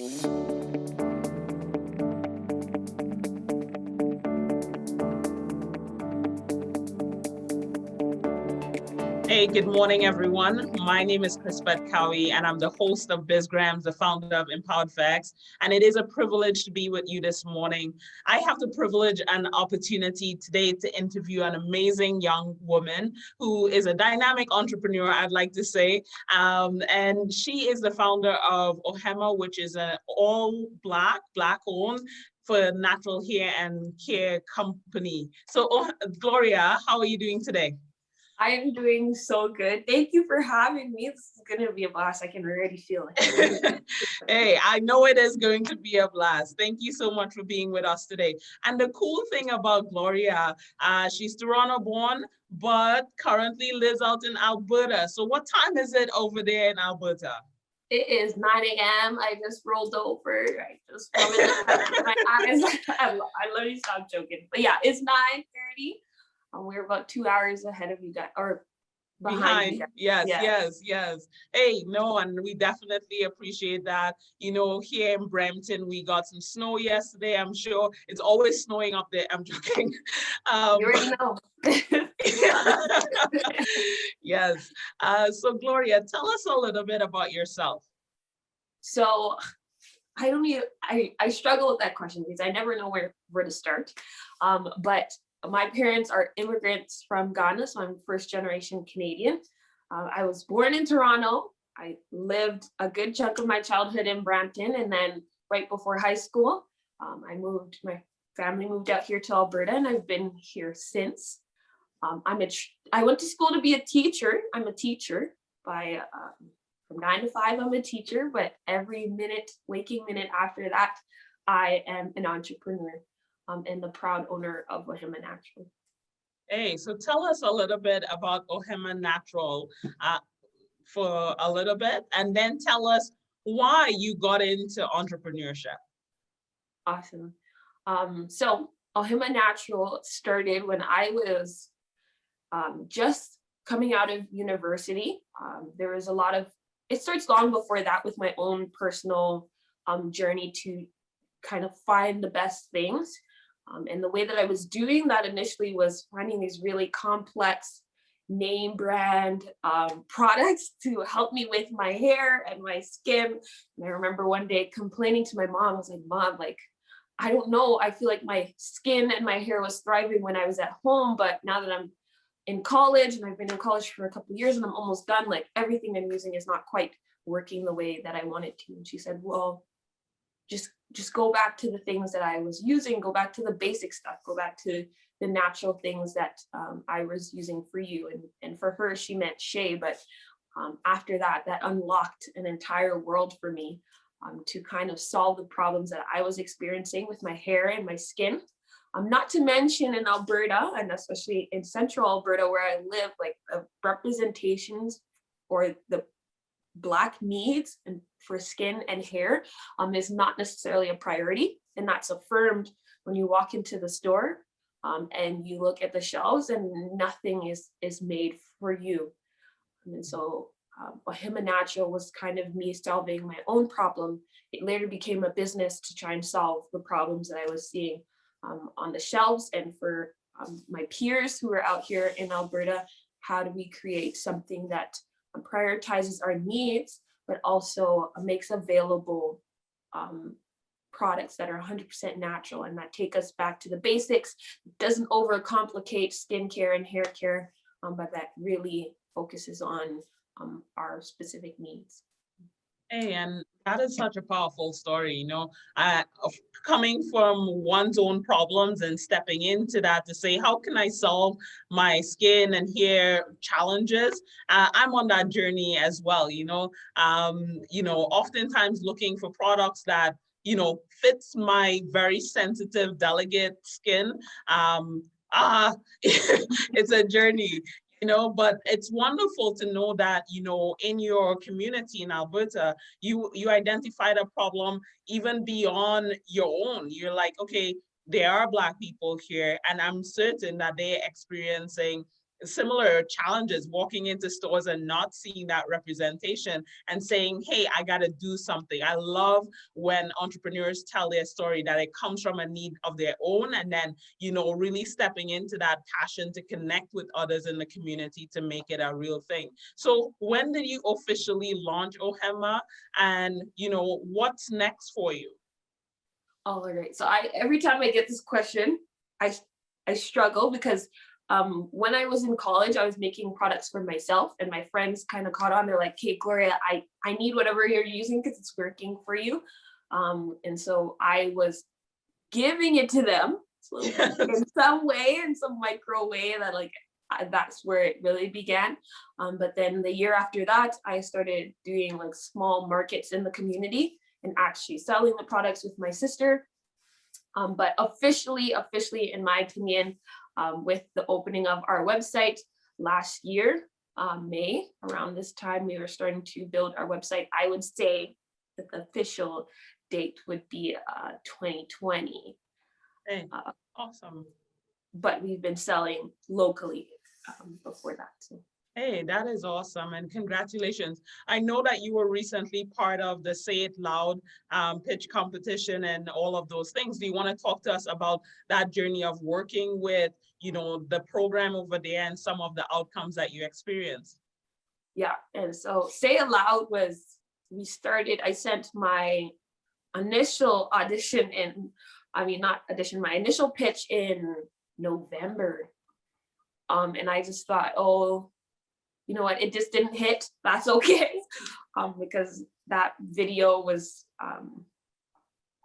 Hey, good morning, everyone. My name is Chris-Beth Cowie, and I'm the host of BizGrams, the founder of Empowered Facts. And it is a privilege to be with you this morning. I have the privilege and opportunity today to interview an amazing young woman who is a dynamic entrepreneur, I'd like to say. And she is the founder of Ohemmaa, which is an Black-owned for natural hair and care company. So, Gloria, how are you doing today? I am doing so good. Thank you for having me. This is going to be a blast. I can already feel it. Hey, I know it is going to be a blast. Thank you so much for being with us today. And the cool thing about Gloria, she's Toronto born, but currently lives out in Alberta. So what time is it over there in Alberta? It is 9 a.m. I just rolled over. I just rubbed my eyes. I literally stopped joking. But yeah, it's 9:30. We're about 2 hours ahead of you guys, or behind you guys. Yes. Hey, no, and we definitely appreciate that. You know, here in Brampton, we got some snow yesterday. I'm sure it's always snowing up there. I'm joking. You already know. Yes. So Gloria, tell us a little bit about yourself. So I struggle with that question because I never know where to start. But my parents are immigrants from Ghana, so I'm first generation Canadian. I was born in Toronto. I lived a good chunk of my childhood in Brampton, and then right before high school, my family moved out here to Alberta, and I've been here since. I went to school to be a teacher. I'm a teacher from 9 to 5, I'm a teacher, but every waking minute after that, I am an entrepreneur. And the proud owner of Ohemmaa.natural. Hey, so tell us a little bit about Ohemmaa.natural for a little bit, and then tell us why you got into entrepreneurship. Awesome. So Ohemmaa.natural started when I was just coming out of university. There was it starts long before that with my own personal journey to kind of find the best things. And the way that I was doing that initially was finding these really complex name brand products to help me with my hair and my skin. And I remember one day complaining to my mom. I was like, Mom, I don't know. I feel like my skin and my hair was thriving when I was at home, but now that I'm in college, and I've been in college for a couple of years and I'm almost done, everything I'm using is not quite working the way that I want it to. And she said, well, just go back to the things that I was using, go back to the basic stuff, go back to the natural things that I was using for you. And for her, she meant shea, but after that unlocked an entire world for me to kind of solve the problems that I was experiencing with my hair and my skin. Not to mention in Alberta, and especially in central Alberta where I live, the representations or the Black needs and for skin and hair is not necessarily a priority, and that's affirmed when you walk into the store and you look at the shelves and nothing is made for you. And so Ohemmaa.natural was kind of me solving my own problem. It later became a business to try and solve the problems that I was seeing on the shelves, and for my peers who are out here in Alberta, how do we create something that prioritizes our needs, but also makes available products that are 100% natural and that take us back to the basics, doesn't overcomplicate skincare and hair care, but that really focuses on our specific needs. Hey, and that is such a powerful story, of coming from one's own problems and stepping into that to say, how can I solve my skin and hair challenges? I'm on that journey as well, oftentimes looking for products that, fits my very sensitive, delicate skin. It's a journey. But it's wonderful to know that, in your community in Alberta, you identified a problem even beyond your own. You're like, okay, there are Black people here, and I'm certain that they're experiencing similar challenges, walking into stores and not seeing that representation and saying, hey, I got to do something. I love when entrepreneurs tell their story that it comes from a need of their own, and then, really stepping into that passion to connect with others in the community to make it a real thing. So when did you officially launch Ohemmaa, and, what's next for you? All right. So every time I get this question, I struggle because when I was in college, I was making products for myself, and my friends kind of caught on. They're like, hey, Gloria, I need whatever you're using because it's working for you. And so I was giving it to them in some way, in some micro way that's where it really began. But then the year after that, I started doing like small markets in the community and actually selling the products with my sister. But officially, in my opinion, with the opening of our website last year, May, around this time, we were starting to build our website. I would say that the official date would be 2020. Hey, awesome. But we've been selling locally before that. So. Hey, that is awesome, and congratulations. I know that you were recently part of the Say It Loud pitch competition and all of those things. Do you want to talk to us about that journey of working with, the program over there and some of the outcomes that you experienced? Yeah, and so Say It Loud I sent my initial audition my initial pitch in November. And I just thought, oh, you know what, it just didn't hit. That's okay. Because that video was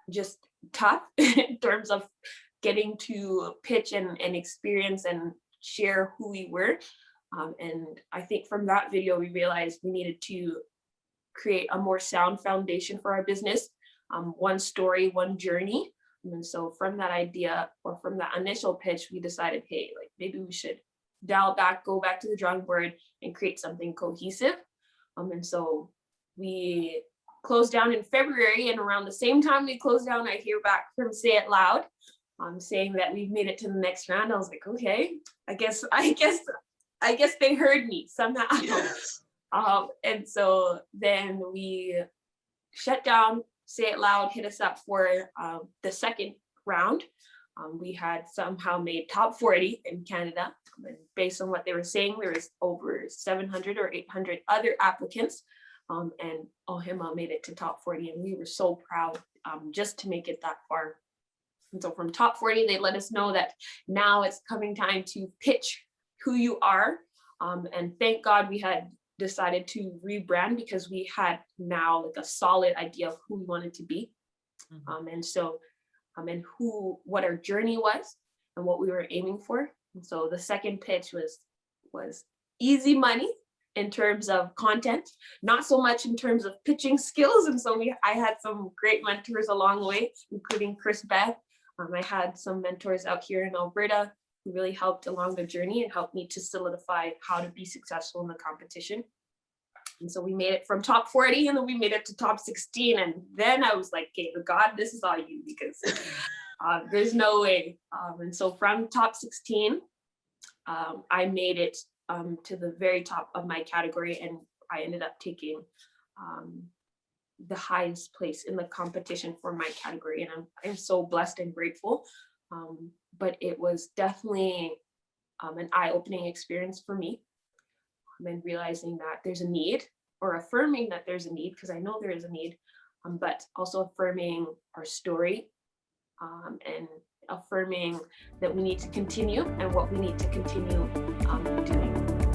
just tough in terms of getting to pitch and experience and share who we were. And I think from that video, we realized we needed to create a more sound foundation for our business. One story, one journey. And so from that idea, or from that initial pitch, we decided, hey, like maybe we should dial back, go back to the drawing board and create something cohesive. And so we closed down in February, and around the same time we closed down, I hear back from Say It Loud saying that we've made it to the next round. I was like, okay, I guess they heard me somehow. Yes. And so then we shut down. Say It Loud hit us up for the second round. We had somehow made top 40 in Canada. And based on what they were saying, there was over 700 or 800 other applicants. And Ohemmaa made it to top 40. And we were so proud just to make it that far. And so from top 40, they let us know that now it's coming time to pitch who you are. And thank God we had decided to rebrand, because we had now like a solid idea of who we wanted to be. And so and what our journey was and what we were aiming for. And so the second pitch was easy money in terms of content, not so much in terms of pitching skills. And so I had some great mentors along the way, including Chris-Beth. I had some mentors out here in Alberta who really helped along the journey and helped me to solidify how to be successful in the competition. And so we made it from top 40, and then we made it to top 16. And then I was like, okay, God, this is all you, because there's no way. And so from top 16, I made it to the very top of my category, and I ended up taking the highest place in the competition for my category. And I'm so blessed and grateful. But it was definitely an eye-opening experience for me. And realizing that there's a need, or affirming that there's a need, because I know there is a need, but also affirming our story, and affirming that we need to continue and what we need to continue doing.